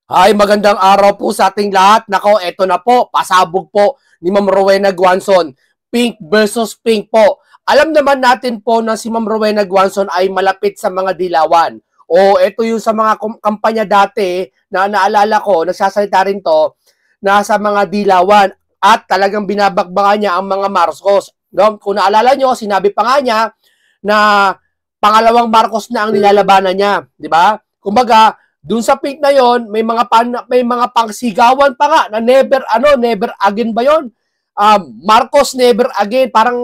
Ay, magandang araw po sa ating lahat. Nako, eto na po, pasabog po ni Ma'am Rowena Guanzon. Pink versus Pink po. Alam naman natin po na si Ma'am Rowena Guanzon ay malapit sa mga dilawan. O ito yung sa mga kampanya dati na naalala ko, nagsasalita rin to, na sa mga dilawan at talagang binabagbagan niya ang mga Marcos. No? Kung naalala nyo, sinabi pa nga niya na pangalawang Marcos na ang nilalabanan niya. Di ba? Kumbaga, doon sa pink na yon, may mga pangsigawan pa nga na never again ba yon? Marcos never again, parang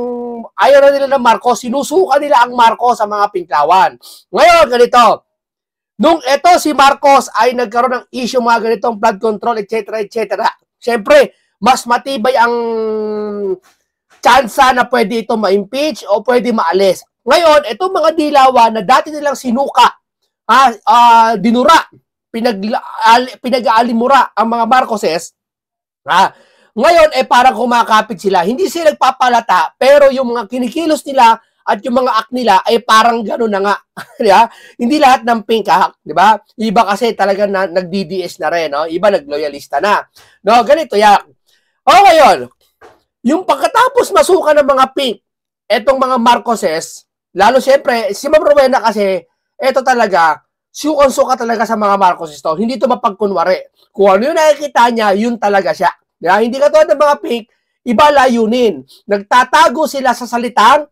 ayaw na nila ng Marcos, sinusuka nila ang Marcos sa mga pinklawan. Ngayon, ganito, nung eto si Marcos ay nagkaroon ng issue mga ganitong flood control, etc. etc. Siyempre, mas matibay ang tsansa na pwede ito ma-impeach o pwede maalis. Ngayon, itong mga dilawan na dati nilang sinuka, dinura, pinag-aalimura ang mga Marcoses, ngayon parang kumakapit sila. Hindi sila nagpapalata, pero yung mga kinikilos nila at yung mga act nila ay parang gano'n na nga. Diba? Hindi lahat ng pink di ba? Iba kasi talaga nag-DDS na rin, no? Iba nag-loyalista na. No, ganito yan. O ngayon, yung pagkatapos masuka ng mga pink, etong mga Marcoses, lalo siyempre, si Ma'am Rowena kasi, eto talaga, suka talaga sa mga Marcos ito. Hindi ito mapagkunwari. Kung ano yung nakikita niya, yun talaga siya. Diba? Hindi katulad ng mga pink, iba layunin. Nagtatago sila sa salitang,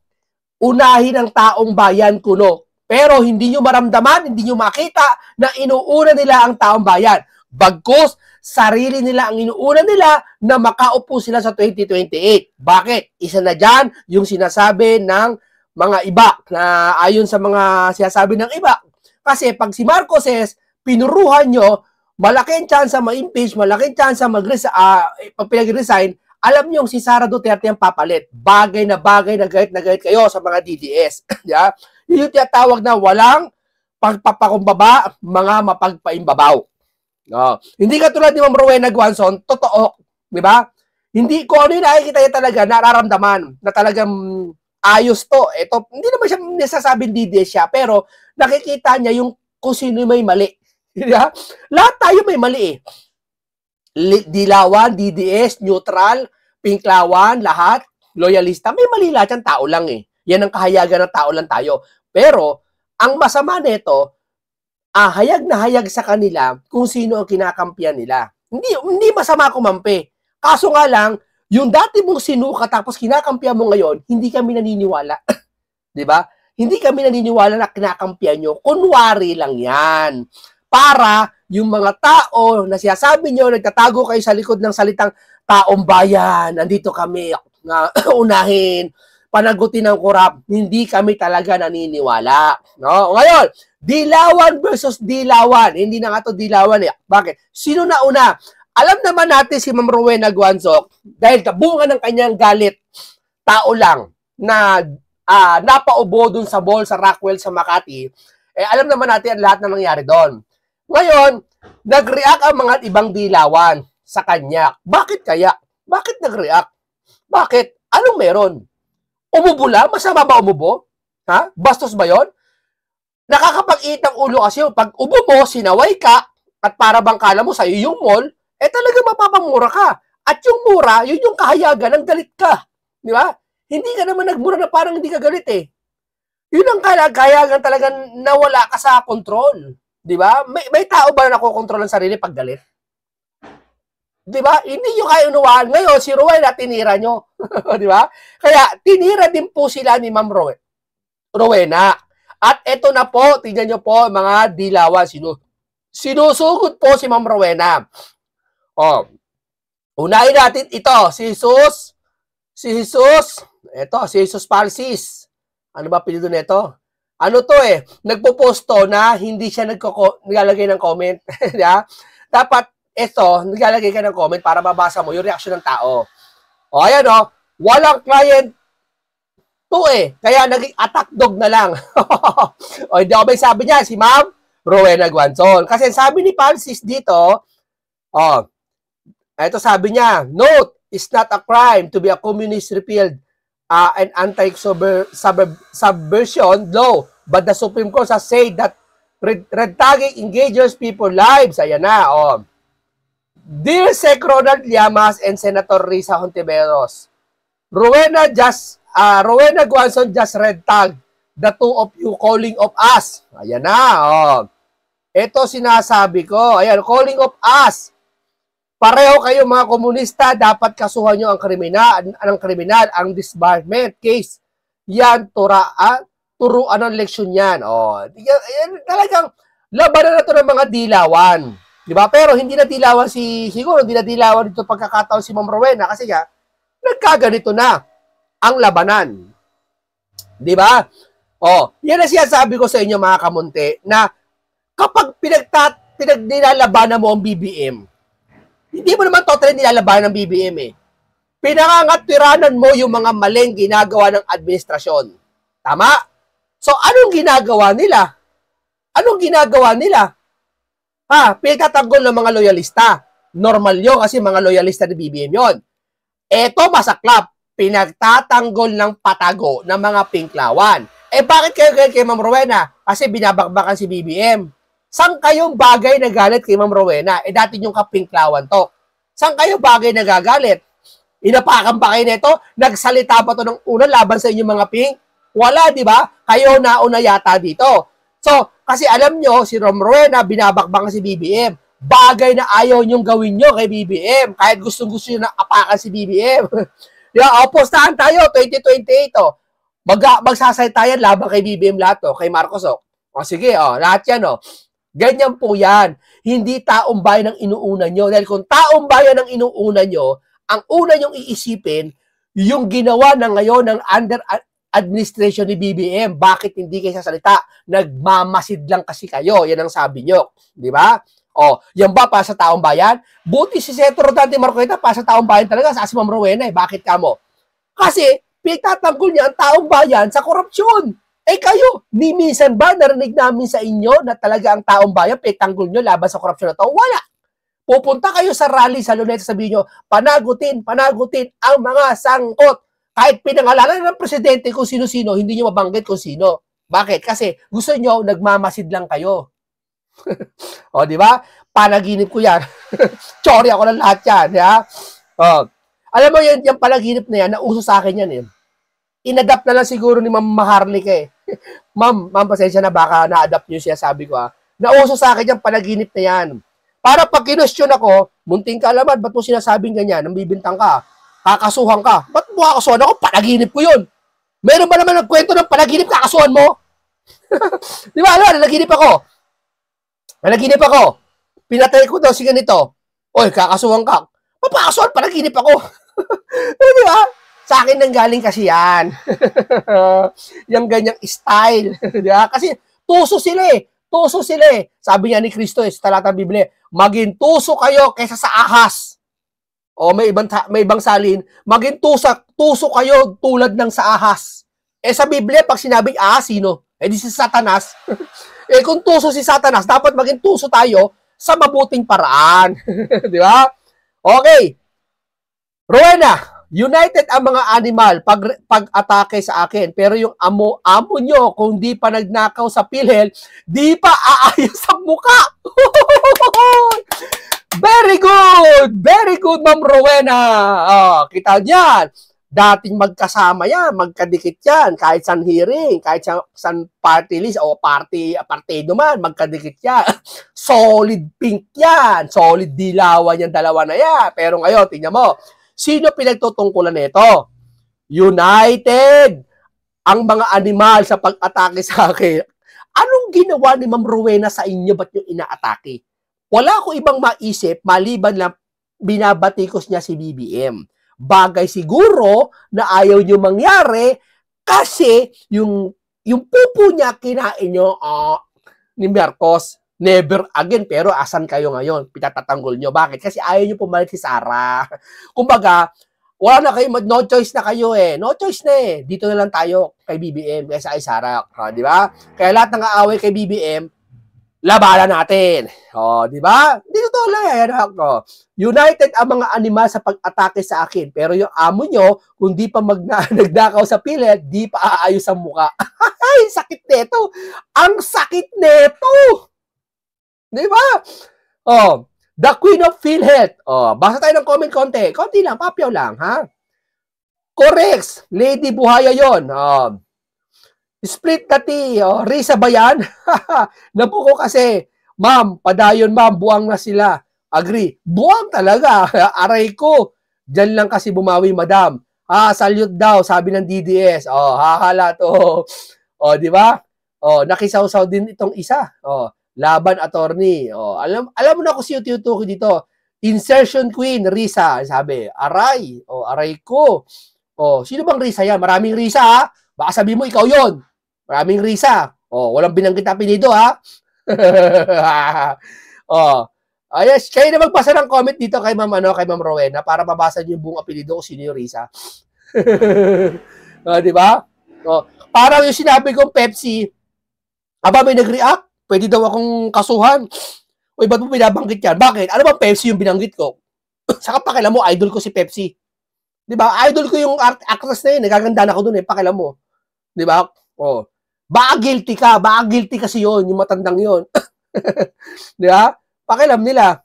unahin ang taong bayan kuno. Pero hindi nyo maramdaman, hindi nyo makita na inuuna nila ang taong bayan. Bagkus, sarili nila ang inuuna nila na makaupo sila sa 2028. Bakit? Isa na dyan yung sinasabi ng mga iba na ayon sa mga sinasabi ng iba. Kasi pag si Marcoses, pinuruhan nyo, malaking chance ma-impeach, malaking chance pag pinag-resign, alam nyo si Sara Duterte ang papalit. Bagay na galit kayo sa mga DDS. Yeah? Yun yung tinatawag na walang pagpapakumbaba, mga mapagpaimbabaw. No. Hindi katulad ni Ma'am Rowena Guanzon, totoo, di ba? Hindi ko ano yung nakikita niya talaga, nararamdaman na talagang ayos to. Ito, hindi naman siya nasasabing DDS siya, pero nakikita niya yung kung sino may mali. Diba? Lahat tayo may mali eh. Dilawan, DDS, neutral, pinklawan, lahat, loyalista, may mali lahat yan, tao lang eh. Yan ang kahayagan ng tao lang tayo. Pero, ang masama nito, hayag na hayag sa kanila kung sino ang kinakampiyan nila. Hindi masama kumampi. Kaso nga lang, yung dati mong sinuka tapos kinakampiyan mo ngayon, hindi kami naniniwala. 'Di ba? Hindi kami naniniwala na kinakampiyan nyo. Kunwari lang yan. Para yung mga tao na sinasabi nyo, nagtatago kayo sa likod ng salitang taong bayan, nandito kami na unahin, panagutin ng korap, hindi kami talaga naniniwala. No? Ngayon, dilawan versus dilawan. Hindi na nga to dilawan eh. Bakit? Sino na una? Alam naman natin si Ma'am Rowena Guanzon, dahil kabunga ng kanyang galit, tao lang na napaubo dun sa ball sa Rockwell sa Makati, alam naman natin ang lahat na nangyari doon. Ngayon, nag-react ang mga ibang dilawan sa kanya. Bakit kaya? Bakit nag-react? Bakit? Anong meron? Umubo lang? Masama ba umubo? Ha? Bastos ba yon? Nakakapag-iit ng ulo kasi pag ubo mo, sinaway ka, at para bang kala mo sa'yo yung mall, talaga mapapamura ka. At yung mura, yun yung kahayagan ng galit ka. Di ba? Hindi ka naman nagmura na parang hindi ka galit eh. Yun ang kahayagan talaga na wala ka sa control. Di ba? May tao ba na nakokontrol ang sarili pag galit? Di ba? Hindi nyo kayo unuwahan. Ngayon, si Rowena, tinira nyo. Di ba? Kaya, tinira din po sila ni Ma'am Rowena. At eto na po, tingnan nyo po, mga dilawan. Sinusugod po si Ma'am Rowena. Unahin natin ito, si Jesus. Ito, si Jesus Palsis. Ano ba apelyido nito? Ano to eh? Nagpo-post to na hindi siya naglalagay ng comment. Dapat ito, naglalagay ka ng comment para mabasa mo yung reaction ng tao. Ayan walang client to eh. Kaya naging attack dog na lang. Hindi ako may sabi niya, si Ma'am Rowena Guanzon. Kasi sabi ni Palsis dito, ito sabi niya, note, it's not a crime to be a communist repealed an anti-subversion law, but the Supreme Court has said that Red tagging engages people lives. Ayan na, oh. Dear Sec Ronald Llamas and Senator Risa Hontiveros, Rowena Guanzon just red tag the two of you calling of us. Ayan na, oh. Ito sinasabi ko. Ayan, calling of us. Pareho kayo mga komunista, dapat kasuhan nyo ang kriminal, ang disbarment case. Yan, turuan ng leksyon yan. Oh, yan, talagang labanan na to ng mga dilawan. Diba? Pero hindi na dilawan siguro hindi na dilawan dito pagkakataon si Ma'am Rowena kasi nga, nagkaganito na ang labanan. Diba? Oh, yan ang sinasabi ko sa inyo mga kamunti, na kapag pinagnilalabanan mo ang BBM, hindi mo naman totally nilalabanan ng BBM eh. Pinangangatwiranan mo yung mga maling ginagawa ng administrasyon. Tama? So, anong ginagawa nila? Anong ginagawa nila? Pinagtatanggol ng mga loyalista. Normal yun kasi mga loyalista ni BBM yon. Eto masaklap, pinagtatanggol ng patago ng mga pinklawan. Bakit kayo kay Ma'am Rowena? Kasi binabakbakan si BBM. Saan kayong bagay na galit kay Ma'am Rowena? Dati yung kapinklawan to. Saan kayo bagay na gagalit? Inapakan ba kayo nito? Nagsalita ba to ng una laban sa inyong mga pink? Wala, di ba? Kayo nauna yata dito. So, kasi alam nyo, si Ma'am Rowena, binabakbakan si BBM. Bagay na ayaw nyong gawin nyo kay BBM. Kahit gustong-gusto nyo na apakan si BBM. Di ba? Postahan tayo, 2028, oh. Magsasalita yan laban kay BBM lahat, oh. Kay Marcos, oh. O sige, oh. Lahat yan, oh. Ganyan po yan. Hindi taong bayan ang inuuna nyo. Dahil kung taong bayan ang inuuna nyo, ang una nyong iisipin, yung ginawa na ngayon ng under administration ni BBM. Bakit hindi kayo sasalita? Nagmamasid lang kasi kayo. Yan ang sabi nyo. Di ba? O, yan ba para sa taong bayan? Buti si Senator Dante Marcolita para sa taong bayan talaga sa si Ma'am Rowena eh. Bakit ka mo? Kasi, pinagtatanggol niya ang taong bayan sa korupsyon. Kayo, ni minsan ba narinig namin sa inyo na talaga ang taong bayan pinagtanggol nyo laban sa korupsyon na to? Wala. Pupunta kayo sa rally sa Luneta, sabihin nyo, panagutin ang mga sangkot. Kahit pinangalanan ng presidente kung sino-sino, hindi nyo mabanggit kung sino. Bakit? Kasi gusto nyo, nagmamasid lang kayo. O, di ba? Panaginip ko yan. Sorry ako ng lahat yan. Ya? O. Alam mo yun, yung panaginip na yan, nauso sa akin yan eh. Inadapt na lang siguro ni Ma'am Maharlika eh. Ma'am, pasensya na baka na-adapt nyo siya, sabi ko Nauso sa akin yung panaginip na yan. Para pag kinwestiyon ako, munting kaalaman, ba't mo sinasabing ganyan? Nang bibintang ka, kakasuhan ka. Ba't mo kakasuhan ako? Panaginip ko yun. Meron ba naman nagkwento ng panaginip, kakasuhan mo? Di ba? Alam, nanaginip ako. Pinatay ko daw si ganito. Oy, kakasuhan ka. Papakasuhan, panaginip ako. Di ba? Sa akin nang galing kasi yan. Yung ganyang style. Di ba? Kasi tuso sila eh. Sabi niya ni Kristo sa talatang Biblia, maging tuso kayo kaysa sa ahas. O may ibang salin, maging tuso kayo tulad ng sa ahas. Sa Biblia, pag sinabing ahas, sino? Di si Satanas. Kung tuso si Satanas, dapat maging tuso tayo sa mabuting paraan. Di ba? Okay. Rowena, united ang mga animal pag-atake sa akin. Pero yung amo nyo, kung di pa nagnakaw sa PhilHeal, di pa aayos sa mukha. Very good, Ma'am Rowena. Kita niyan. Dating magkasama yan, magkadikit yan. Kahit san hearing, kahit san party list o partido man, magkadikit yan. Solid pink yan. Solid dilawan yung dalawa na yan. Pero ngayon, tingnan mo, sino pinagtutungkulan nito? United ang mga animal sa pag-atake sa akin. Anong ginawa ni Ma'am Rowena sa inyo? Ba't yung inaatake? Wala ko ibang maisip maliban lang binabatikos niya si BBM. Bagay siguro na ayaw nyo mangyari kasi yung pupo niya kinain nyo ni Marcos. Never again. Pero asan kayo ngayon? Pinatatanggol nyo. Bakit? Kasi ayaw nyo pumalit si Sara. Kumbaga, wala na kayo, no choice na kayo eh. No choice na eh. Dito na lang tayo kay BBM kaysa kay Sara. Di ba? Kaya lahat ng aaway kay BBM, labanan natin. Di ba? Hindi totoo lang yan. United ang mga animal sa pag-atake sa akin. Pero yung amo nyo, kung di pa nagdakaw sa pilit, di pa aayos ang muka. Ay, sakit neto. Ang sakit neto. Di ba? The Queen of PhilHealth. Basa tayo ng comment konti. Konti lang, papyaw lang, ha? Correct. Lady Buhaya yon. Split na Risa ba yan? Nabuko kasi. Ma'am, padayon ma'am, buwang na sila. Agree. Buwang talaga. Aray ko. Diyan lang kasi bumawi, madam. Salute daw, sabi ng DDS. Hahala to. Di ba? Nakisaw-saw din itong isa. Laban attorney. Alam mo na kung siyo tinutukoy dito. Insertion queen, Risa. Sabi, aray. Aray ko. Sino bang Risa yan? Maraming Risa, ha? Baka sabi mo, ikaw yon. Maraming Risa. Walang binanggit na apelido, ha? Yes, kayo na magbasa ng comment dito kay Ma'am Rowena para mabasa niyo yung buong apelido kung sino yung Risa. Di ba? Parang yung sinabi kong Pepsi, may nag-react? Pwede daw akong kasuhan. Uy, ba't mo binabanggit yan? Bakit? Ano ba Pepsi yung binanggit ko? Saka pakialam mo, idol ko si Pepsi. Di ba? Idol ko yung actress na yun. Nagaganda na ako dun pakialam mo. Di ba? Baka guilty ka. Baka guilty kasi yun. Yung matandang yun. Di ba? Pakialam nila.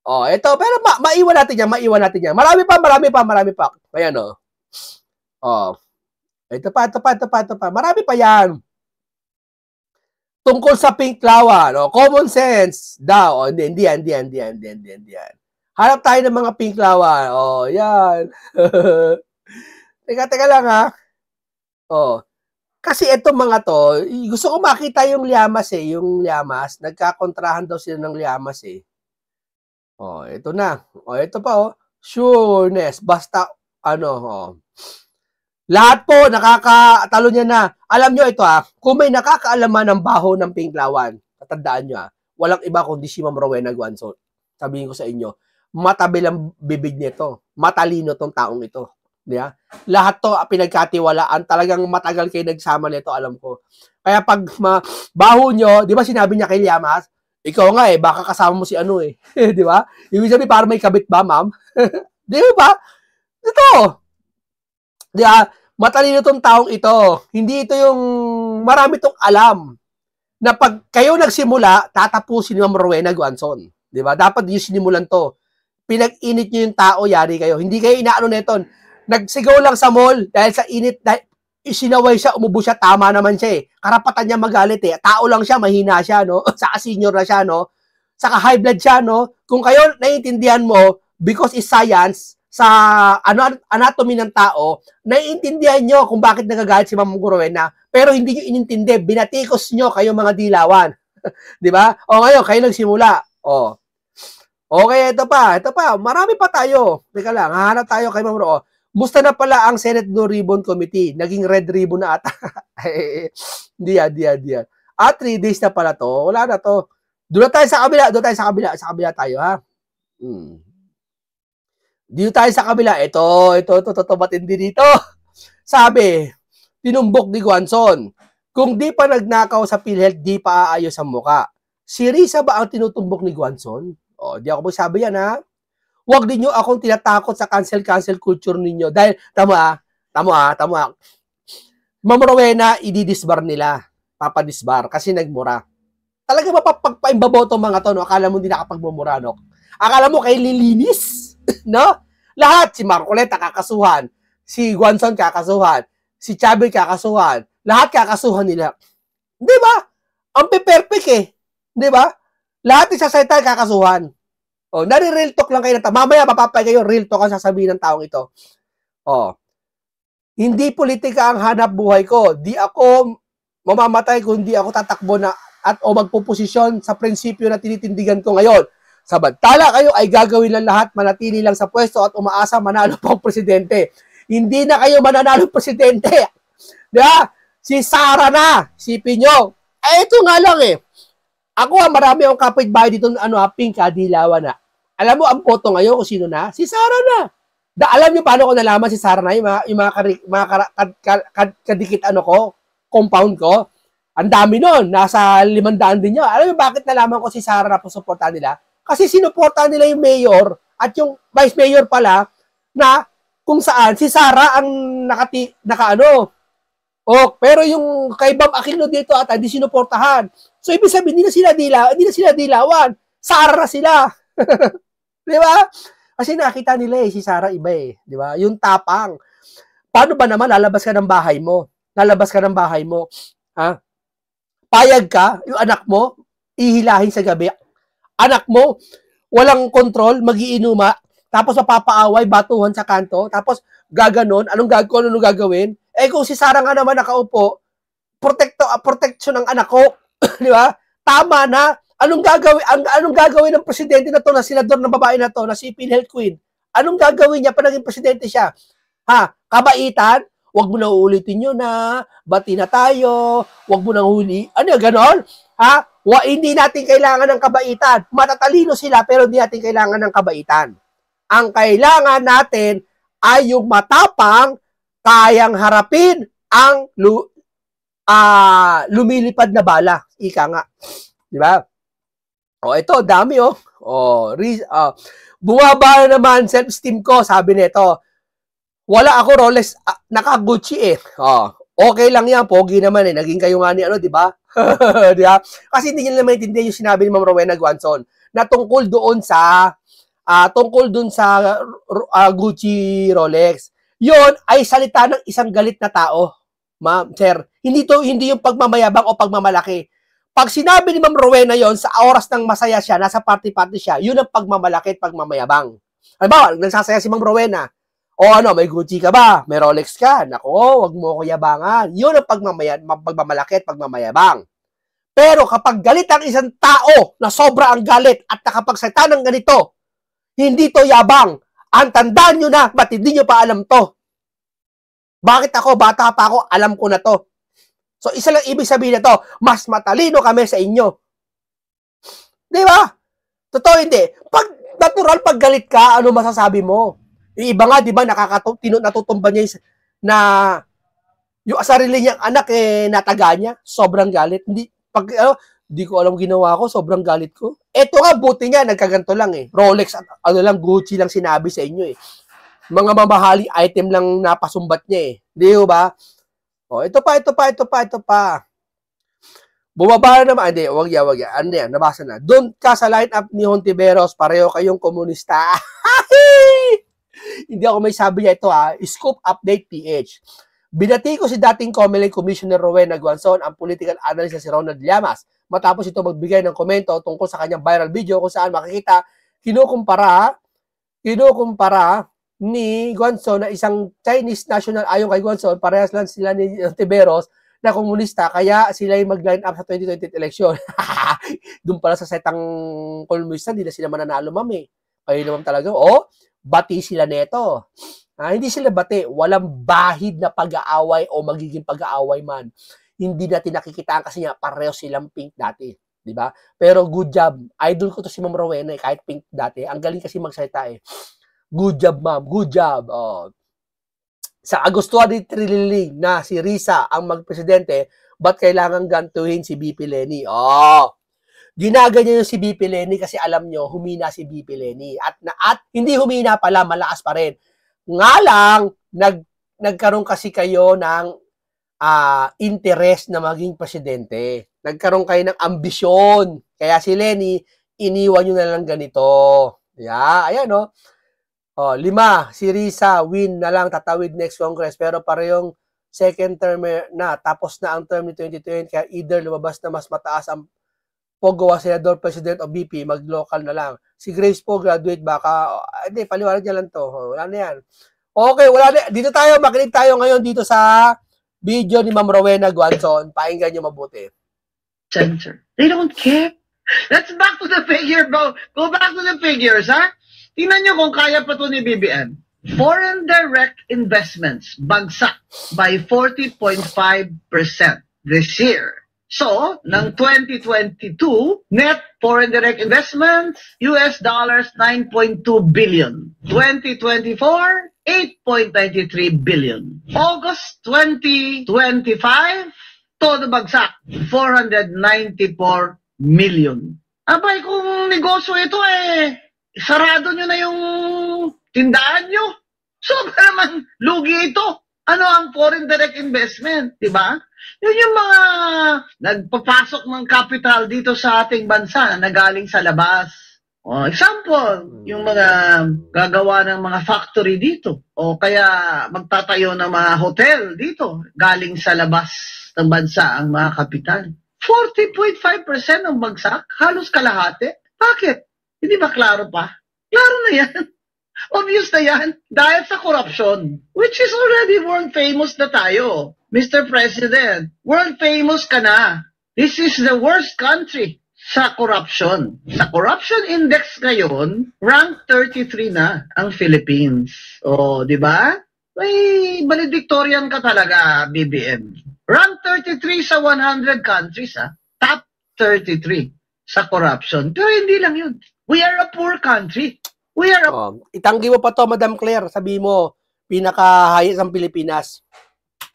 Ito. Pero maiwan natin yan. Marami pa. Ayan, Ito pa. Marami pa yan. Tungkol sa pinklawan. Common sense daw. Hindi yan. Hanap tayo ng mga pinklawan. Yan. Teka lang, ha. Kasi itong mga to, gusto ko makita yung llamas yung llamas, nagkakontrahan daw sila ng llamas ito na. Ito pa sureness, basta lahat po nakakatalo niya na. Alam nyo ito kung may nakakaalaman ng baho ng pinklawan, tatandaan nyo walang iba kundi si Ma'am Rowena Guanzon. Sabihin ko sa inyo, matabil ang bibig nito, matalino tong taong ito. Yeah? Lahat to pinagkatiwalaan, talagang matagal kayo nagsama nito, alam ko. Kaya pag baho nyo, di ba sinabi niya kay Llamas, ikaw nga baka kasama mo si di ba? Ibig sabihin para may kabit ba, ma'am? Di ba? Ito. Di ba? Matalino tong taong ito. Hindi ito yung marami tong alam na pag kayo nagsimula, tatapusin ni Ma'am Rowena Guanzon. Di ba? Dapat yung sinimulan to. Pinag-init nyo yung tao, yari kayo. Hindi kayo inaano neto. Nagsigaw lang sa mall dahil sa init, isinaway siya, umubo siya, tama naman siya Karapatan niya magalit Tao lang siya, mahina siya, no? Saka senior na siya, no? Saka high blood siya, no? Kung kayo naiintindihan mo, because is science, sa anatomy ng tao, naiintindihan nyo kung bakit nagagalit si Ma'am Rowena, pero hindi nyo inintindi, binatikos nyo kayo mga dilawan. Di ba? Ngayon, kayo nagsimula. Okay, ito pa. Marami pa tayo. Teka lang, hahanap tayo kay Ma'am Ro. Musta na pala ang Senate Blue Ribbon Committee? Naging red ribbon na ata. Di yan. 3 days na pala to. Wala na to. Doon tayo sa kabila. Sa kabila tayo, ha? Dito tayo sa kabila. Ito, matindi dito. Sabi, tinumbok ni Guanzon. Kung di pa nagnakaw sa PhilHealth, di pa aayos ang muka. Si Risa ba ang tinutumbok ni Guanzon? Di ako magsabi yan, ha? Huwag ninyo akong tinatakot sa cancel culture ninyo. Dahil, tama. Ma'am Rowena, ididisbar nila. Papadisbar. Kasi nagmura. Talaga mapapagpaimbaboto mga to, no? Akala mo hindi nakapagmumura, no? Akala mo kay lilinis, no? Lahat. Si Marcoleta kakasuhan. Si Guanzon kakasuhan. Si Chabel kakasuhan. Lahat kakasuhan nila. Di ba? Ang perfect Di ba? Lahat isasalita kakasuhan. Nari-real talk lang kayo. Mamaya mapapay kayo, real talk ang sasabihin ng taong ito. Hindi politika ang hanap buhay ko. Di ako mamamatay kung di ako tatakbo na o magpuposisyon sa prinsipyo na tinitindigan ko ngayon. Samantala kayo ay gagawin lang lahat, manatili lang sa pwesto at umaasa manalo pa ang presidente. Hindi na kayo mananalo presidente. Diba? Si Sara na, sipin nyo. Ito nga lang Ako marami akong kapitbahay dito, pink, dilawan na. Alam mo, ang boto ngayon kung sino na? Si Sara na. Alam nyo paano ko nalaman si Sara na? Yung mga kadikit compound ko. Ang dami nun, nasa 500 din yun. Alam mo bakit nalaman ko si Sara na suportahan nila? Kasi sinuportahan nila yung mayor at yung vice mayor pala na kung saan si Sara ang pero yung kay Bam Aquino dito at hindi sinuportahan. So ibig sabihin, hindi na sila dilawan. Sara na sila. Di ba? Kasi nakita nila si Sara iba di ba? Yung tapang. Paano ba naman lalabas ka ng bahay mo? Ha? Payag ka, yung anak mo, ihilahin sa gabi. Anak mo, walang kontrol, magiinuma, tapos mapapaaway, batuhan sa kanto, tapos gaganon, anong gagawin? Kung si Sara nga naman nakaupo, protection ng anak ko, di ba? Tama na. Anong gagawin ng presidente na to, na senador ng babae na to, na si PhilHealth Queen? Anong gagawin niya pa naging presidente siya? Ha? Kabaitan? Huwag mo na uulitin yun na, bati na tayo, huwag mo nang huli. Ano yung ganon? Ha? Hindi natin kailangan ng kabaitan. Matatalino sila, pero hindi natin kailangan ng kabaitan. Ang kailangan natin ay yung matapang, kayang harapin ang lumilipad na bala. Ika nga. Di ba? Ito, dami bumaba na naman self-esteem ko, sabi nito. Wala ako Rolex, naka-Gucci okay lang yan, pogi naman naging kayo nga ni di ba? Di ba? Kasi hindi nila maintindihan yung sinabi ni Ma'am Rowena Guanzon na tungkol doon sa Gucci Rolex. Yon ay salita ng isang galit na tao, ma'am, sir. Hindi yung pagmamayabang o pagmamalaki. Pag sinabi ni Ma'am Rowena yon sa oras ng masaya siya, nasa party-party siya, yun ang pagmamalaki at pagmamayabang. Halimbawa, nagsasaya si Ma'am Rowena. May Gucci ka ba? May Rolex ka? Nako, wag mo ko yabangan. Yun ang pagmamalaki at pagmamayabang. Pero kapag galit ang isang tao na sobra ang galit at nakapagsalita ng ganito, hindi to yabang. Ang tandaan nyo na, ba't hindi nyo pa alam to? Bakit ako, bata pa ako, alam ko na to. So, isa lang ibig sabihin na to, mas matalino kami sa inyo. Di ba? Totoo hindi. Pag natural, pag galit ka, ano masasabi mo? Yung iba nga, di ba, natutumba niya na yung sarili niyang anak, nataga niya, sobrang galit. Hindi ko alam ginawa ko, sobrang galit ko. Eto nga, buti niya, nagkaganto lang Rolex, Gucci lang sinabi sa inyo Mga mamahaling item lang napasumbat niya Di ba? Ito pa. Bumaba na naman. Hindi, wag yan. Ano yan, nabasa na. Doon ka sa line-up ni Hontiveros, pareho kayong komunista. Hindi ako may sabi niya ito Scoop Update PH. Binati ko si dating COMELEC Commissioner Rowena Guanzon, ang political analyst na si Ronald Llamas, matapos ito magbigay ng komento tungkol sa kanyang viral video kung saan makikita kinukumpara ni Guanzon na isang Chinese national. Ayon kay Guanzon, parehas lang sila ni Hontiveros na komunista, kaya sila yung mag-line up sa 2020 election. Doon pala sa setang komunista, hindi na sila mananalo, ma'am Kayo naman talaga, bati sila neto. Hindi sila bati. Walang bahid na pag-aaway o magiging pag-aaway man. Hindi natin nakikitaan kasi nga pareho silang pink dati. Di ba? Pero good job. Idol ko to si Ma'am Rowena kahit pink dati. Ang galing kasi magsalita Good job, ma'am. Good job. Sa Agosto ni Trililing na si Risa ang magpresidente, ba't kailangan gantuhin si BP Leni? Ginaganyan yung si BP Leni kasi alam nyo, humina si BP Leni. At hindi humina pala, malakas pa rin. Nga lang, nagkaroon kasi kayo ng interest na maging presidente. Nagkaroon kayo ng ambisyon. Kaya si Leni, iniwan nyo na lang ganito. Ayan, 5, si Risa, win na lang, tatawid next Congress. Pero parehong second term na, tapos na ang term ni 2020. Kaya either lumabas na mas mataas ang Pogawa, Senador, President o BP, mag-local na lang. Si Grace po, graduate baka, hindi, paliwanag niya lang to. Wala na yan. Okay, wala na. Dito tayo, makinig tayo ngayon dito sa video ni Ma'am Rowena Guanzon. Pakinggan niyo mabuti. Censor. They don't care. Let's back to the figure, bro. Go back to the figures, ha? Tingnan nyo kung kaya pa to ni BBM. Foreign direct investments bagsak by 40.5% this year. So, ng 2022, net foreign direct investments, US dollars 9.2 billion. 2024, 8.93 billion. August 2025, todo bagsak. 494 million. Abay, kung negosyo ito sarado nyo na yung tindahan nyo. Sobra naman, lugi ito. Ano ang foreign direct investment, di ba? Yun yung mga nagpapasok ng capital dito sa ating bansa na nagaling sa labas. Example, yung mga gagawa ng mga factory dito o kaya magtatayo ng mga hotel dito galing sa labas ng bansa ang mga kapital. 40.5% ng bagsak, halos kalahati. Bakit? Hindi ba klaro pa? Klaro na yan. Obvious na yan. Dahil sa corruption, which is already world famous na tayo. Mr. President, world famous ka na. This is the worst country sa corruption. Sa corruption index ngayon, rank 33 na ang Philippines. O, di ba? May valedictorian ka talaga, BBM. Rank 33 sa 100 countries, Top 33 sa corruption. Pero hindi lang yun. We are a poor country. We are a... itanggi mo pa to, Madam Claire. Sabi mo, pinaka-highest ang Pilipinas.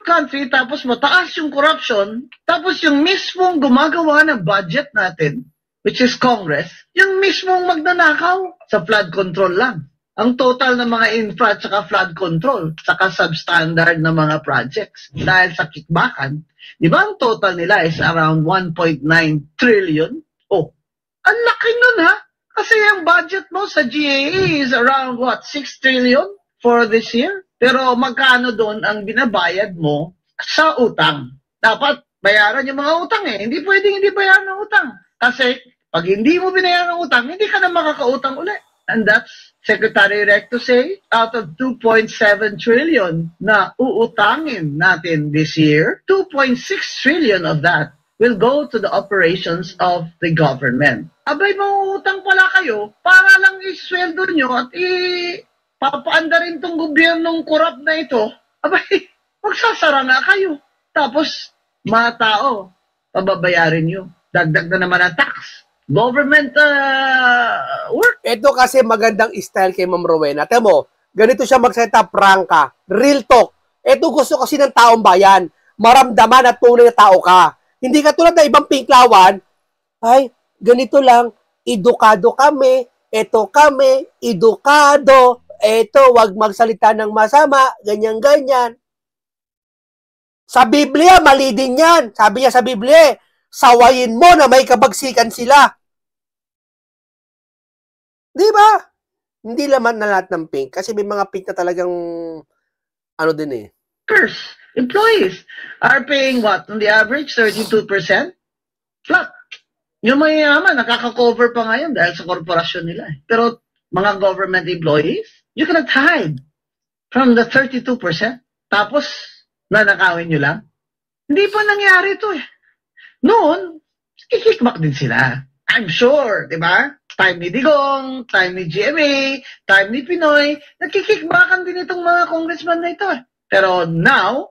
Country, tapos mataas yung corruption, tapos yung mismong gumagawa ng budget natin, which is Congress, yung mismong magnanakaw sa flood control lang. Ang total ng mga infra at flood control, saka substandard na mga projects, dahil sa kickbackan, di ba ang total nila is around 1.9 trillion? Oh, ang laki nun Kasi ang budget mo sa GAA is around, 6 trillion for this year? Pero magkano doon ang binabayad mo sa utang? Dapat bayaran yung mga utang Hindi pwedeng hindi bayaran ng utang. Kasi pag hindi mo binayaran ng utang, hindi ka na makakautang ulit. And that's Secretary Recto say, out of 2.7 trillion na uutangin natin this year, 2.6 trillion of that will go to the operations of the government. Abay, mauutang pala kayo para lang isweldo nyo at papaanda rin tong gobyernong korap na ito, abay, magsasara nga kayo. Tapos, mga tao, pababayarin nyo. Dagdag na naman ang tax. Government work. Ito kasi magandang style kay Ma'am Rowena. Temo mo, ganito siya mag-setup, prangka. Real talk. Ito gusto kasi ng taong bayan. Maramdaman at tunay na tao ka. Hindi ka tulad ng ibang pinklawan, ay, ganito lang, edukado kami, eto kami, edukado, eto, wag magsalita ng masama, ganyan-ganyan. Sa Biblia, mali din yan. Sabi niya sa Biblia, sawayin mo na may kabagsikan sila. Di ba? Hindi laman na lahat ng pink. Kasi may mga pink na talagang, Employees are paying what? On the average, 32%? Flat. Yung mayayaman, nakaka-cover pa ngayon dahil sa korporasyon nila. Pero mga government employees, you cannot hide from the 32%. Tapos, nanakawin nyo lang. Hindi pa nangyari ito Noon, kikickback din sila. I'm sure, di ba? Time ni Digong, time ni GMA, time ni Pinoy, nagkikickbackan din itong mga congressman na ito. Pero now,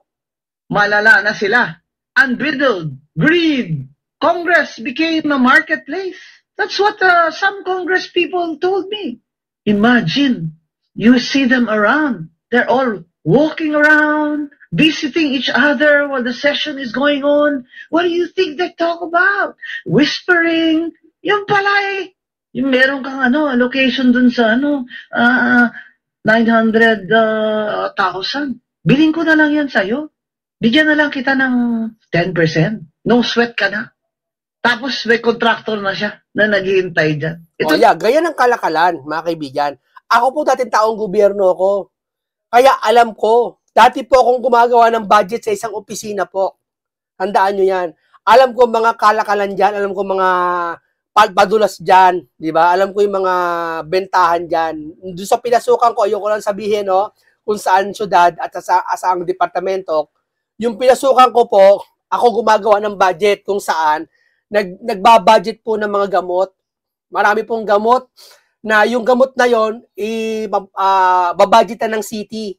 malala na sila. Unbridled, greed. Congress became a marketplace. That's what some Congress people told me. Imagine, you see them around. They're all walking around, visiting each other while the session is going on. What do you think they talk about? Whispering. Yung pala yung meron kang allocation dun sa 900,000. Bilhin ko na lang yan sa'yo. Bigyan na lang kita ng 10%. No sweat ka na. Tapos may contractor na siya na naghihintay dyan. Ganyan ang kalakalan, mga kaibigan. Ako po dating taong gobyerno ko. Kaya alam ko, dati po akong gumagawa ng budget sa isang opisina po. Handaan nyo yan. Alam ko mga kalakalan dyan, alam ko mga padulas dyan, di ba? Alam ko yung mga bentahan dyan. Doon sa pinasukan ko, ayoko lang sabihin, kung saan syudad at saang departamento. Yung pinasukan ko po, ako gumagawa ng budget kung saan nagbabudget po ng mga gamot. Marami pong gamot na yung gamot na yon babudgetan ng city.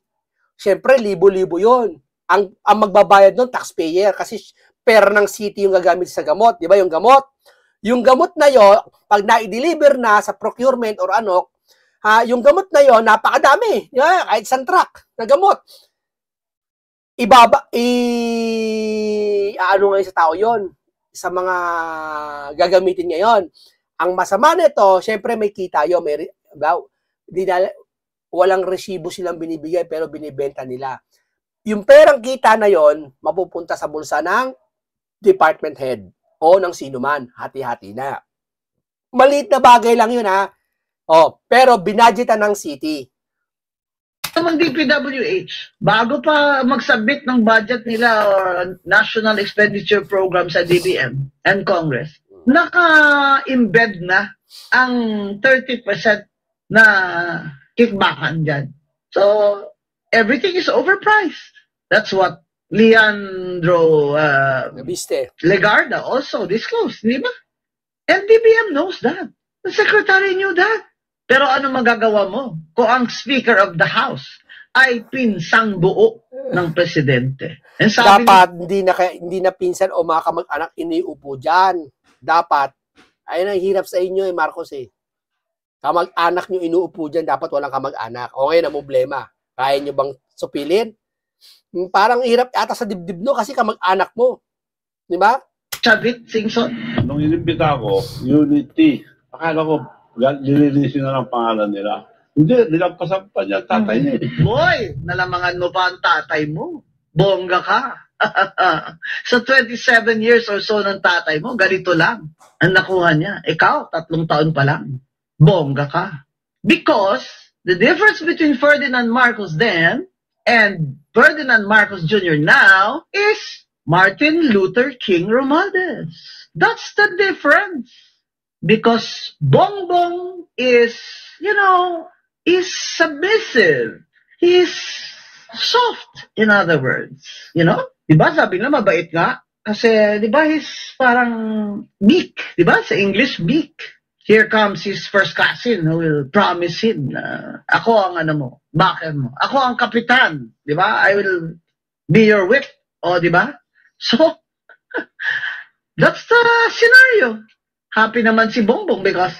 Siyempre, libo-libo yon. Ang magbabayad nun, taxpayer, kasi pera ng city yung gagamit sa gamot. Di ba yung gamot? Yung gamot na yon, pag na-deliver na sa procurement or yung gamot na yon, napakadami. Kahit isang truck na gamot. ano ngayon sa tao yon sa mga gagamitin ngayon. Ang masama nito, syempre may kita yun, walang resibo silang binibigay pero binibenta nila. Yung perang kita na yon mapupunta sa bulsa ng department head o ng sino man, hati-hati na. Maliit na bagay lang yun ha. Pero binadgetan ng city. Ang DPWH, bago pa mag-submit ng budget nila or National Expenditure Program sa DBM and Congress, naka-embed na ang 30% na kickbackan dyan. So, everything is overpriced. That's what Leandro Legarda also disclosed, di ba? And DBM knows that. The secretary knew that. Pero ano magagawa mo kung ang Speaker of the House ay pinsang buo ng presidente? And sabi dapat hindi na pinsan o mga kamag-anak iniupo dyan. Dapat, ayun ang hirap sa inyo Marcos Kamag-anak nyo inuupo dyan, dapat walang kamag-anak. O ngayon ang problema, kaya nyo bang supilin? Parang hirap ata sa dibdib no kasi kamag-anak mo. Di ba? Chavit, Singson. Nung inimbita ko, Unity, akala ko nililisin na ng pangalan nila. Hindi, nilampasan pa niya tatay niya. Boy, nalamangan mo pa ang tatay mo. Bongga ka. Sa 27 years or so ng tatay mo, ganito lang ang nakuha niya. Ikaw, 3 taon pa lang. Bongga ka. Because the difference between Ferdinand Marcos then and Ferdinand Marcos Jr. now is Martin Luther King Romualdez. That's the difference. Because Bongbong is, is submissive. He's soft, in other words. Diba? Sabi nga, mabait nga. Kasi, diba, he's parang meek. Diba? Sa English, meek. Here comes his first cousin who will promise him na ako ang backer mo. Ako ang kapitan. Diba? I will be your whip. O, diba? So, that's the scenario. Happy naman si Bongbong because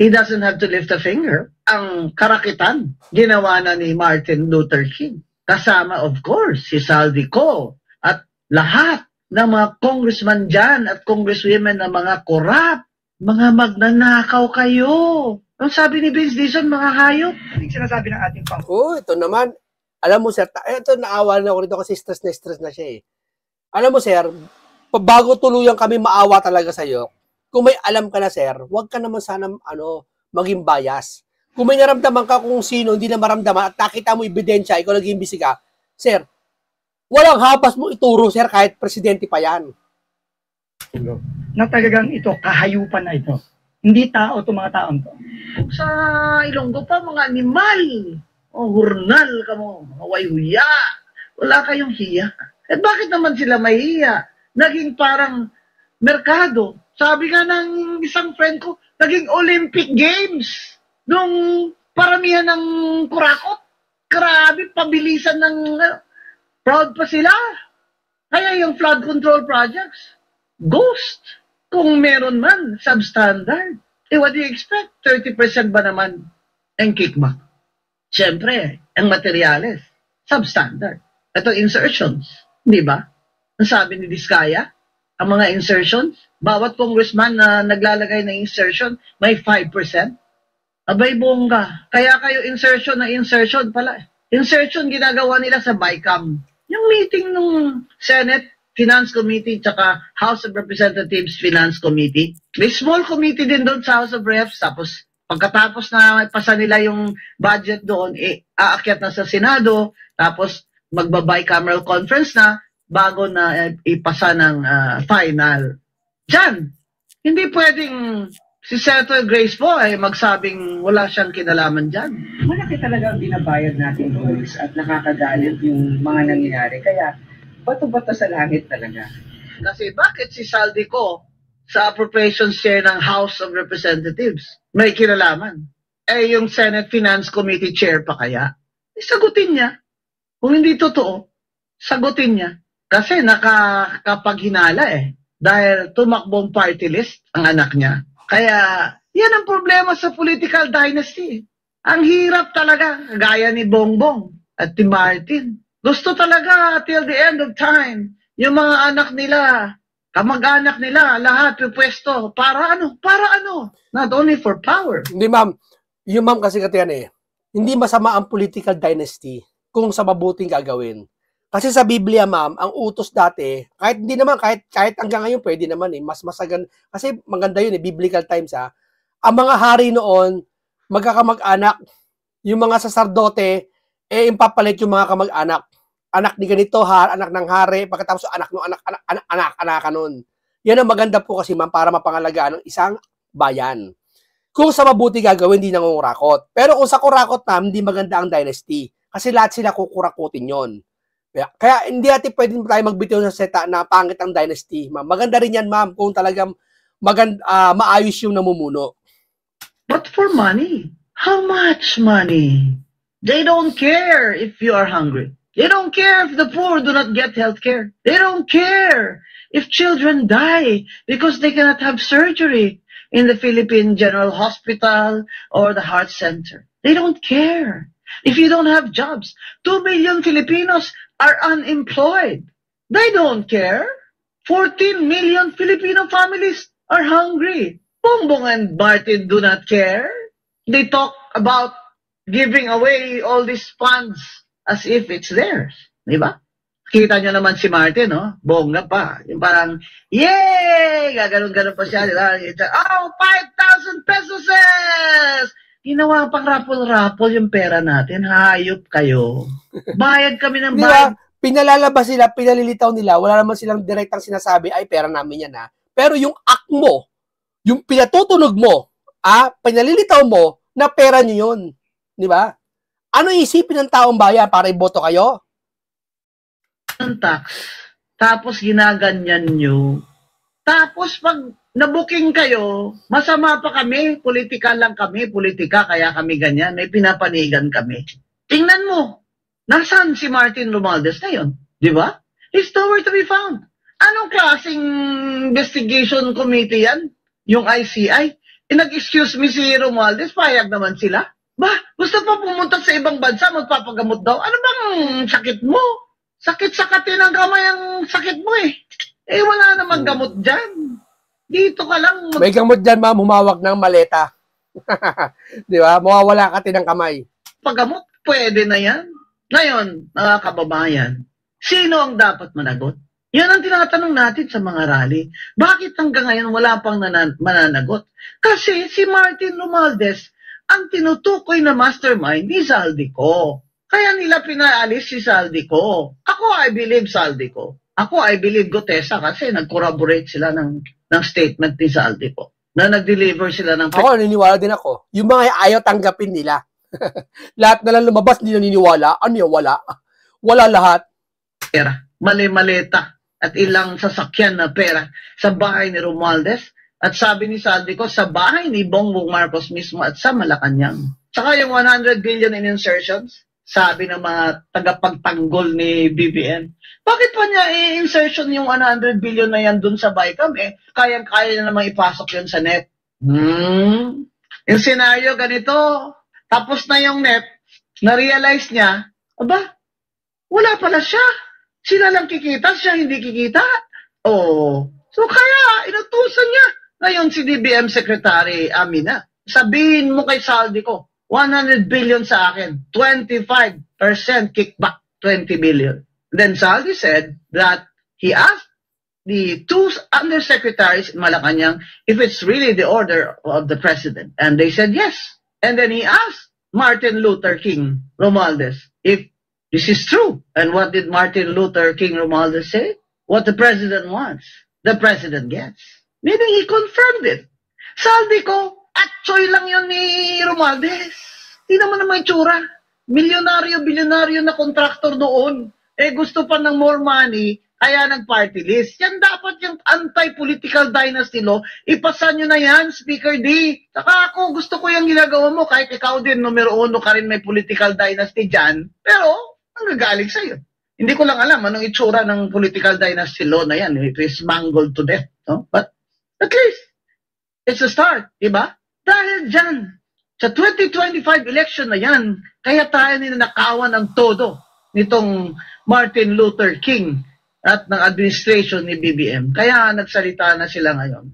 he doesn't have to lift a finger. Ang karakitan, ginawa na ni Martin Luther King. Kasama, of course, si Saldi Co. At lahat ng mga congressman dyan at congresswomen na mga korap, mga magnanakaw kayo. Ang sabi ni Vince Dizon, mga hayop. Yung sinasabi ng ating pang. Ito naman. Alam mo, sir, ito naawa na ako rito kasi stress na siya Alam mo, sir, bago tuluyan kami maawa talaga sa'yo, kung may alam ka na, sir, huwag ka naman sana maging bias. Kung may naramdaman ka kung sino, hindi na maramdaman, at nakita mo ebidensya, ikaw nag-iimbisi ka, sir, walang hapas mo ituro, sir, kahit presidente pa yan. Na talagang ito, kahayupan na ito. Hindi tao itong mga taon to. Sa Ilonggo pa, mga animal. Hurnal ka mo, huya. Wala kayong hiya. Bakit naman sila mahiya? Naging parang merkado. Sabi nga ng isang friend ko, naging Olympic Games. Nung paramihan ng kurakot. Grabe, pabilisan ng proud pa sila. Kaya yung flood control projects, ghost. Kung meron man, substandard. What do you expect? 30% ba naman ang kickback? Siyempre, ang materyales, substandard. Ito, insertions. Di ba? Ang sabi ni Diskaya, ang mga insertions, bawat congressman na naglalagay ng insertion, may 5%. Abay, bongga. Kaya kayo insertion na insertion pala. Insertion ginagawa nila sa BICAM. Yung meeting ng Senate Finance Committee tsaka House of Representatives Finance Committee. May small committee din doon sa House of Reps. Tapos, pagkatapos na pasa nila yung budget doon, aakyat na sa Senado. Tapos, magba-bicameral conference na bago na ipasa ng final. Diyan, hindi pwedeng si Senator Grace po ay magsabing wala siyang kinalaman dyan. Malaki talaga ang binabayad natin, boys, at nakakagalit yung mga nangyayari. Kaya, bato-bato sa langit talaga. Kasi bakit si Saldi Co sa appropriations share ng House of Representatives may kinalaman? Yung Senate Finance Committee chair pa kaya? Sagutin niya. Kung hindi totoo, sagutin niya. Kasi nakakapaghinala dahil tumakbong party list ang anak niya. Kaya, yan ang problema sa political dynasty. Ang hirap talaga, gaya ni Bongbong at ni Martin. Gusto talaga till the end of time, yung mga anak nila, kamag-anak nila, lahat yung pwesto. Para ano? Para ano? Not only for power. Hindi, ma'am. Yung ma'am kasi katiyan hindi masama ang political dynasty kung sa mabuting gagawin. Kasi sa Biblia, ma'am, ang utos dati, kahit hindi naman, kahit hanggang ngayon, pwede naman mas masagan. Kasi maganda yun biblical times Ang mga hari noon, magkakamag-anak, yung mga saserdote, ipapalit yung mga kamag-anak. Anak ni ganito, anak ng hari, pagkatapos anak ng anak nun. Yan ang maganda po kasi, ma'am, para mapangalagaan ng isang bayan. Kung sa mabuti gagawin, hindi nangungurakot. Pero kung sa kurakot, ma'am, hindi maganda ang dynasty. Kasi lahat sila kukurakutin yon. Kaya hindi natin pwede tayo magbitiw ng seta na pangit ang dynasty, ma'am. Maganda rin yan, ma'am, kung talagang maayos yung namumuno. But for money. How much money? They don't care if you are hungry. They don't care if the poor do not get health care. They don't care if children die because they cannot have surgery in the Philippine General Hospital or the Heart Center. They don't care. If you don't have jobs, 2 million Filipinos are unemployed. They don't care. 14 million Filipino families are hungry. Bongbong and Martin do not care. They talk about giving away all these funds as if it's theirs. Diba? Kita nyo naman si Martin, no? Bongga pa. Yung parang, yay! Gaganon-ganon pa siya. Diba? Oh, 5,000 pesos! Ginawa pang rapol-rapol yung pera natin. Hayop kayo. Bayad kami ng bayad. Pinalalabas sila, pinalilitaw nila, wala naman silang direktang sinasabi, ay pera namin yan Pero yung act mo, yung pinatutunog mo, pinalilitaw mo, na pera nyo yun. Di ba? Ano isipin ng taong bayan para iboto kayo? Ang tax, tapos ginaganyan nyo. Tapos pag nabuking kayo, masama pa kami, politika lang kami, politika, kaya kami ganyan, may pinapanigan kami. Tingnan mo, nasaan si Martin Romualdez na yun? Di ba? He's nowhere to be found. Anong klaseng investigation committee yan? Yung ICI? Nag-excuse me si Romualdez, payag naman sila. Ba, gusto pa pumunta sa ibang bansa, magpapagamot daw. Ano bang sakit mo? Sakit-sakatin ang kamay ang sakit mo wala namang gamot dyan. Dito ka lang. May gamot dyan, ma'am, humawak ng maleta. Di ba? Mawawala ka ng kamay. Paggamot, pwede na yan. Ngayon, mga kababayan, sino ang dapat managot? Yan ang tinatanong natin sa mga rally. Bakit hanggang ngayon wala pang mananagot? Kasi si Martin Romualdez ang tinutukoy na mastermind ni Zaldico. Kaya nila pinaalis si Zaldico. Ako, I believe Zaldico. Ako, I believe Gutesa kasi nag-corroborate sila ng statement ni Zaldico. Na nag-deliver sila ng... Ako, naniniwala din ako. Yung mga ayaw tanggapin nila. Lahat na lang lumabas, hindi naniniwala. Ano yung wala? Wala lahat. Pera. Mali-maleta at ilang sasakyan na pera sa bahay ni Romualdez. At sabi ni Zaldico, sa bahay ni Bongbong Marcos mismo at sa Malacanang. Saka yung 100 billion in insertions, sabi ng mga tagapagtanggol ni BBM. Bakit pa niya i-insertion yung 100 billion na yan dun sa BICAM? Kayang-kaya na namang ipasok yun sa NEP. Yung senaryo ganito, tapos na yung NEP, na-realize niya, aba, wala pala siya. Sila lang kikita, siya hindi kikita. So kaya, inutusan niya. Ngayon si DBM Secretary Amina, sabihin mo kay Zaldico, 100 billion sa akin, 25% kickback, 20 billion. Then Zaldi said that he asked the two undersecretaries in Malacanang if it's really the order of the president. And they said yes. And then he asked Martin Luther King Romualdez if this is true. And what did Martin Luther King Romualdez say? What the president wants, the president gets. Meaning he confirmed it. Zaldico, atchoy lang yun ni Romualdez. Di naman naman itsura. Milyonaryo, bilyonaryo na kontraktor doon. Gusto pa ng more money, kaya nag-party list. Yan dapat yung anti-political dynasty law. Ipasa nyo na yan, Speaker D. Saka ako, gusto ko yung ginagawa mo. Kahit ikaw din, numero 1 ka rin may political dynasty dyan. Pero, ang gagaling sa'yo. Hindi ko lang alam anong itsura ng political dynasty law na yan. It is mangled to death. No? But, at least, it's a start, diba? Dahil dyan, sa 2025 election na yan, kaya tayo ninakawan ng todo nitong Martin Luther King at ng administration ni BBM. Kaya nagsalita na sila ngayon.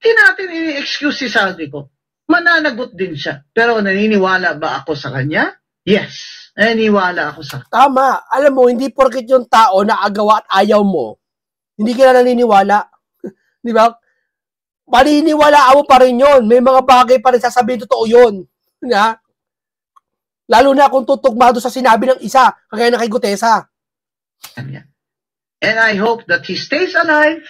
Hindi natin ini-excuse si Saldico. Mananagot din siya. Pero naniniwala ba ako sa kanya? Yes. Naniniwala ako sa kanya. Tama. Alam mo, hindi porket yung tao na agawa at ayaw mo, hindi ka na naniniwala. Di ba? Paniniwalaan mo pa rin yun. May mga bagay pa rin sasabihin, totoo yun. Na? Lalo na kung tutugma doon sa sinabi ng isa, kagaya na kay Gutesa. And I hope that he stays alive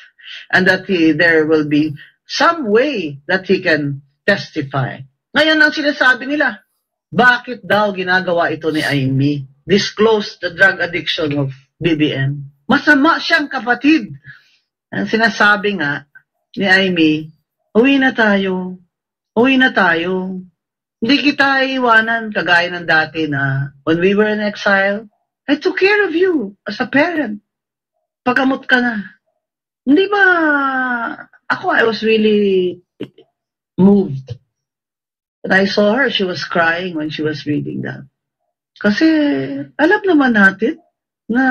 and that there will be some way that he can testify. Ngayon ang sinasabi nila, bakit daw ginagawa ito ni Amy? Disclose the drug addiction of BBM. Masama siyang kapatid. Ang sinasabi nga ni Amy, uwi na tayo. Uwi na tayo. Hindi kita iiwanan kagaya ng dati na when we were in exile, I took care of you as a parent. Pagamot ka na. Hindi ba, ako, I was really moved. And I saw her, she was crying when she was reading that. Kasi, alam naman natin na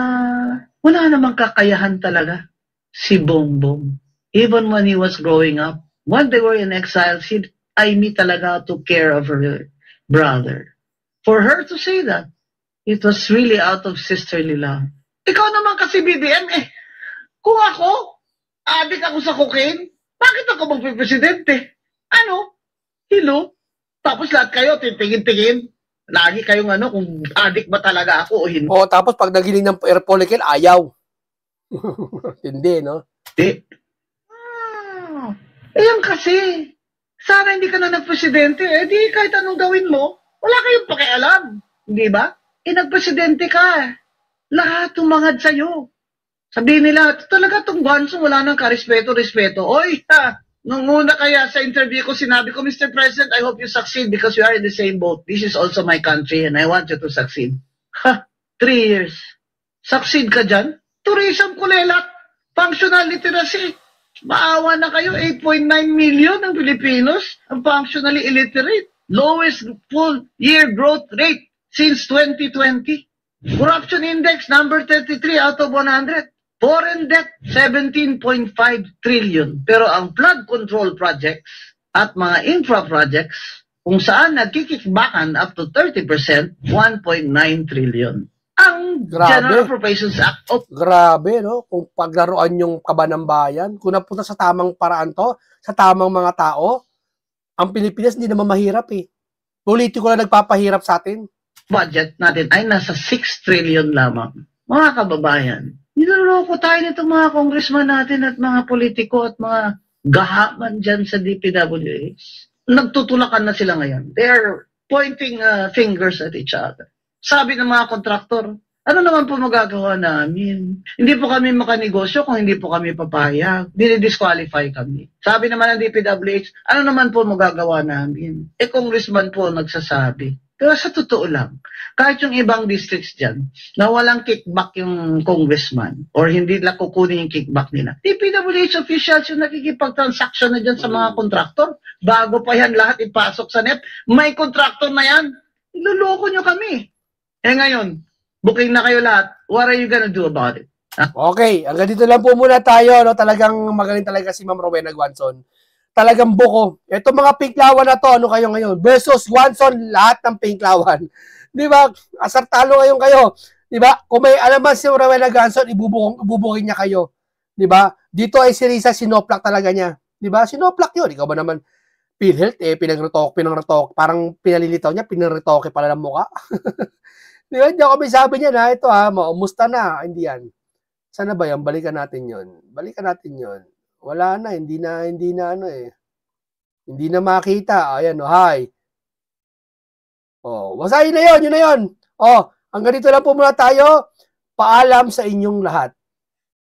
wala namang kakayahan talaga si Bongbong. Even when he was growing up, when they were in exile, Amy talaga took care of her brother. For her to say that, it was really out of sisterly love. Ikaw naman kasi BBM eh. Kung ako, adik ako sa cocaine, bakit ako magpipresidente? Ano? Hello? Tapos lahat kayo, titingin-tingin. Lagi kayong ano, kung adik ba talaga ako o hindi. O, tapos pag nagiling ng air follicle, ayaw. Hindi, no? Hindi. Ayan kasi. Sana hindi ka na nagpresidente. Eh di kahit anong gawin mo, wala kayong pakialam. Hindi ba? Eh nagpresidente ka. Lahat tumangad sa'yo. Sabihin nila, talaga itong Guanzong wala nang karespeto-respeto. Oy, nung una kaya sa interview ko, sinabi ko, Mr. President, I hope you succeed because you are in the same boat. This is also my country and I want you to succeed. 3 years. Succeed ka dyan? Tourism kulelat. Functional literacy. Maawa na kayo, 8.9 million ang Pilipinos ang functionally illiterate. Lowest full year growth rate since 2020. Corruption index, number 33 out of 100. Foreign debt, 17.5 trillion. Pero ang flood control projects at mga infra projects, kung saan nagkikickbackan up to 30%, 1.9 trillion. Ang General Appropriations Act. Grabe, no? Kung paglaruan yung kaba ng bayan, kung napunta sa tamang paraan to, sa tamang mga tao, ang Pilipinas hindi naman mahirap eh. Politiko na nagpapahirap sa atin. Budget natin ay nasa 6 trillion lamang. Mga kababayan, niloloko tayo nito mga congressman natin at mga politiko at mga gahaman dyan sa DPWH. Nagtutulakan na sila ngayon. They are pointing fingers at each other. Sabi ng mga kontraktor, ano naman po magagawa namin? Hindi po kami makanegosyo kung hindi po kami papayag. Dinidisqualify kami. Sabi naman ng DPWH, ano naman po magagawa namin? Eh, congressman po nagsasabi. Pero sa totoo lang, kahit yung ibang districts dyan, na walang kickback yung congressman or hindi lang kukunin yung kickback nila, DPWH officials yung nakikipag-transaction na dyan sa mga kontraktor. Bago pa yan lahat ipasok sa NEP, may kontraktor na yan. Iluloko nyo kami. Eh ngayon, booking na kayo lahat. What are you gonna do about it? Okay, hanggang dito lang po muna tayo. No? Talagang magaling talaga si Ma'am Rowena Guanzon. Talagang buko. Ito mga pinklawan na to, ano kayo ngayon? Versus Guanzon, lahat ng pinklawan. Di ba? Asar talo ngayon kayo. Di ba? Kung may alaman si Rowena Guanzon, ibubukin niya kayo. Di ba? Dito ay si Risa, sinoplak talaga niya. Di ba? Sinoplak yun. Ikaw ba naman? PhilHealth, pinag-retok. Parang pinalilitaw niya, pinag-retoke pala ng mukha. Di ba? Hindi ako may sabi niya na, ito musta na. Hindi yan. Sana ba yan? Balikan natin yun. Wala na, hindi na ano eh. Hindi na makita. Ayan, hi. Yun na yun. Hanggang dito lang po muna tayo. Paalam sa inyong lahat.